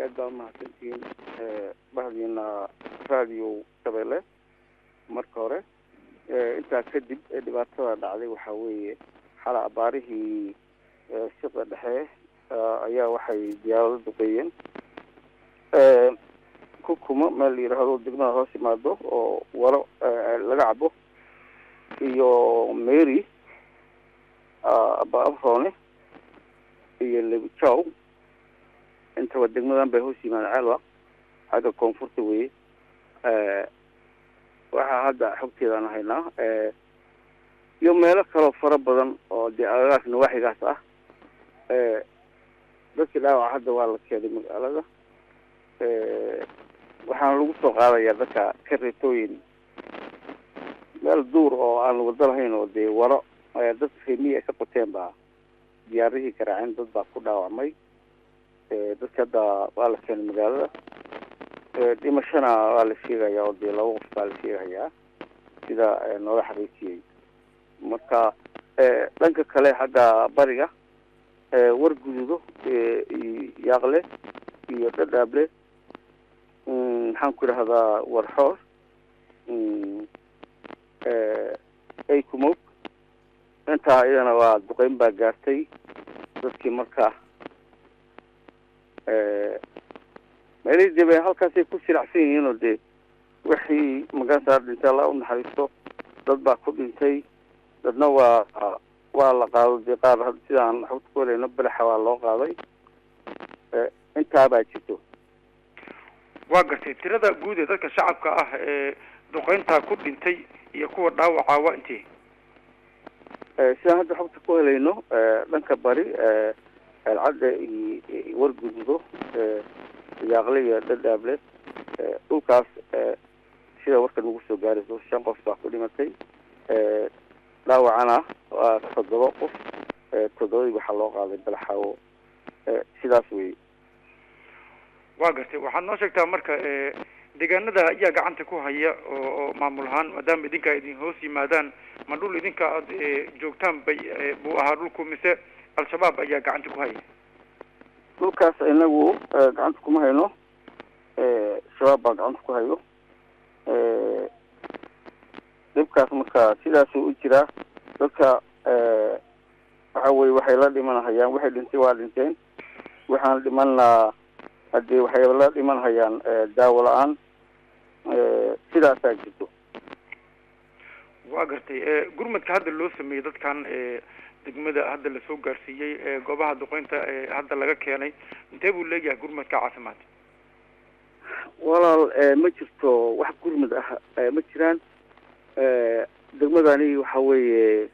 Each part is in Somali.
aad ma hasantiin bahdina radio Shabeelle marka hore inta kadib dhibaatada dhacday waxa weeye xala abaarihii shaqada dhexe ayaa waxay diyaarado duqeeyeen kuma meel yiraahdo degmada hoos imaado oo waro laga cabo iyo Mary Abaafone iyo Lebichow inta wadagmadan bay hoos yimaadaan alwa hada koonfurta weeye waxa hadda xogteedana haynaa iyo meelo kale fara badan oo diyaaradaha waxigaas ah dadka dhaawac hadda waa la keenay magaalada waxaan lagu soo qaadayaa dadka kareetooyin meel duur oo aan wada lahayn oo de waro dad fahmiye ka qoteen baa diyaarihii karaacin dad baa ku dhaawacmay dadka hadda waa la keenay magaalada dhimashana waa la sheegayaa oo de laba qof baa la sheegayaa sida noola xariisiyay marka dhanka kale xagga bariga war gududo yaaqle iyo dhadhaable waxaan ku rahdaa warxoor ay kumog inta iyana waa duqeyn baa gaartay dadkii markaa meelay dibay halkaasay ku silacsan yihiin oo de wixii magaasa dhintay la u naxariisto dad baa ku dhintay dadna waa la qaaday qaar sidaan xogta ku leeyno balaxa waa loo qaaday inta baa jirto waa gartay tirada guud ee dadka shacabka ah ee duqeynta ku dhintay iyo kuwa dhaawaca waa intii sidaan hadda xogta ku leeyno dhanka bari alcada iyo war gududo yaaqle iyo dhadhaable dhulkaas sida warka nagu soo gaarayso 5 qof baa ku dhimatay dhaawacana waa 7 qof 7 waxa loo qaaday balaxawo sidaas weey waa gartay waxaad noo sheegtaa marka deegaanada ayaa gacanta ku haya oo maamul ahaan maadaama idinka idin hoos yimaadaan ma dhul idinka aad joogtaan bay buu ahaa dhulku mise al-shabaab ayaa gacanta ku haya dhulkaas inagu gacanta kuma hayno shabaab baa gacanta ku hayo dhibkaas marka sidaas u jira dadka waxa weeye waxay la dhimanayaan waxay dhintay waa dhinteen waxaan dhimanaa hadii waxay la dhimanayaan daawo la'aan sidaas ay jirto waa gartay gurmadka hadda loo sameeyay dadkan degmada hadda la soo gaarsiiyay goobaha duqeynta hadda laga keenay intee buu leeyahay gurmadka caafimaad walaal ma jirto wax gurmad ah ma jiraan degmadani waxa weeye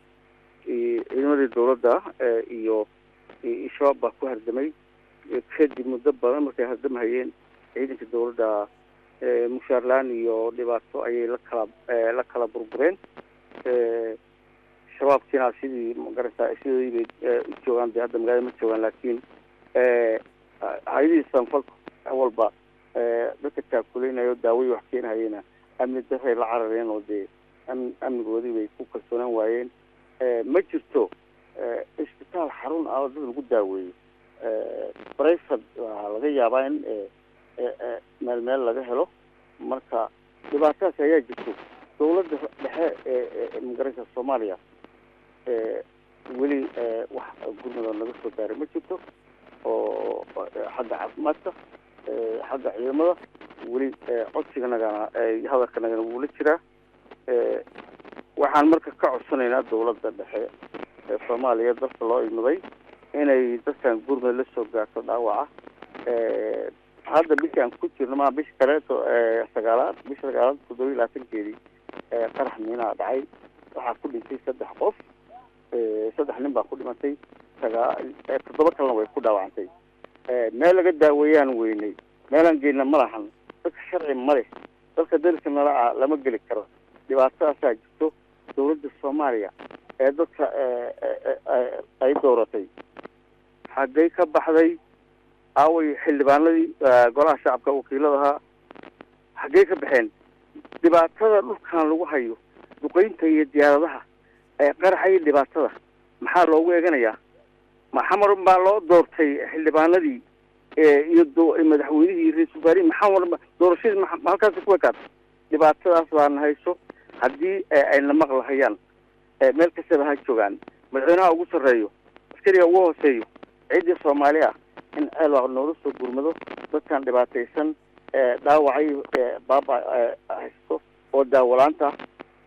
ciidamadii dawladda iyo shabaab baa ku hardamay kadib muddo badan markay hardamhayeen ciidanka dawladda mushaarlaan iyo dhibaato ayay la kala burbureen shabaabkiina sidii magarata sidii bay joogaan de hadda magaalada ma joogaan laakiin hay'adii sanfalka walba dadka taakuleynaayo daaway wax keenayeen amni darray la carareen oo de amnigoodii bay ku kalsoonaan waayeen ma jirto isbitaal xarun ah oo dad lagu daaweeyo private laga yaabaa in meel laga helo marka dhibaatadaas ayaa jirto dawladda dhexe magarata Soomaaliya weli wax gurmada laga soo gaaray ma jirto oo xagga caafimaadka xagga ciidamada weli codsiganagana hadalkanagana wuu la jiraa waxaan marka ka codsanaynaa dawladda dhexe Soomaaliya dalka loo imaday inay dadkan gurmada la soo gaarto dhaawaca hadda bishaan ku jirno ma bish kale sagaalaad 7 qarax miina dhacay waxa ku dhintay 3 qof 3 nin baa ku dhimatay 7 kalena way ku dhaawacantay meel laga daaweeyaan weynay meelan geeyna ma lahan dadka sharci ma leh dadka dalka lama geli karo dhibaatadaas jirto dawladda Soomaaliya dadka ay dooratay xagay ka baxday away xildhibaanadii golaha shacabka wakiiladaha xagay ka baxeen dhibaatada dhulkan lagu hayo duqeynta iyo diyaaradaha qaraxay dhibaatada maxaa loogu eeganayaa maxamar baa loo doortay xildhibaanadii iyo madaxweynihii ra'iisul wasaare maxaa warba doorashada halkaas ku wakaad dhibaatadaas baan hayso haddii ay la maqlayaan meel kasta ha joogaan madaxweynaha ugu sareeyo askariga ugu hooseeyo ciidii Soomaaliya in ay loo soo gurmado dadkan dhibaataysan dhaawacay baaba haysto oo daawalaanta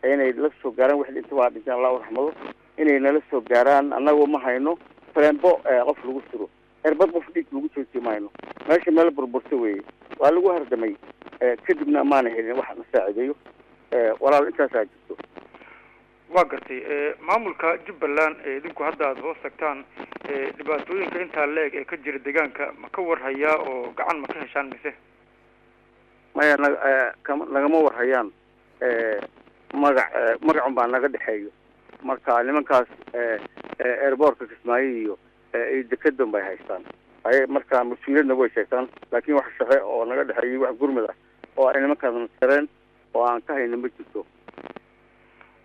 inay la soo gaaraan wixii inta waa dhintaan Allah raxmado inay nala soo gaaraan anagu ma hayno farembo qof lagu suro erbad qof dhig lagu joojiyayno meesha meel burburto weey waa lagu hardamay kadibna amaana helin wax nasaacideeyo walaal intaas ay jirto waa gartay maamulka Jubbaland idinku hadda aad hoos tagtaan dhibaatooyinka inta leeg ee ka jira deegaanka ma ka warhaya oo gacan ma ka heshaan mise maya nagama warhayaan magac baa naga dhaxeeyo marka nimankaas airportka Kismaayo iyo dekedan bay haystaan ay marka mas'uuliyadna way sheegtaan laakiin wax shaqo oo naga dhaxeeyo wax gurmada oo ay nimankaas sareen oo aan ka haynin ma jirto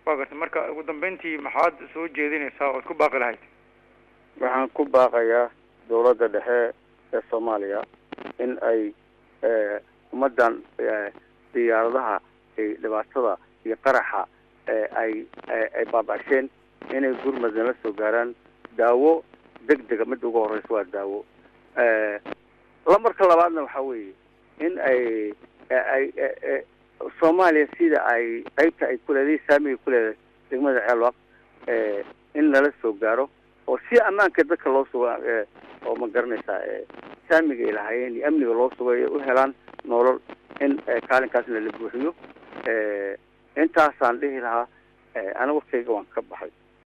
waa gartay marka ugu dambeyntii maxaad soo jeedinaysaa oo ku baaqi lahayd waxaan ku baaqayaa dawladda dhexe ee Soomaaliya in ay ummadan diyaaradaha dhibaatada iyo qaraxa ay baabasheen inay gurmada la soo gaaraan daawo degdeg mid ugu horeyso waa daawo marka labaadna waxa weeye in ay Soomaaliya sida ay qaybta ay ku leedahay saamiga ku leedahay degmada Ceelwaq in la soo gaaro oo si amaanka dadka loo soo oo ma garanaysaa saamiga ilaahayeen iyo amniga loo soo u helaan nolol in kaalinkaasna la buuxiyo intaasaan dhihi lahaa anigu waqtiga waan ka baxay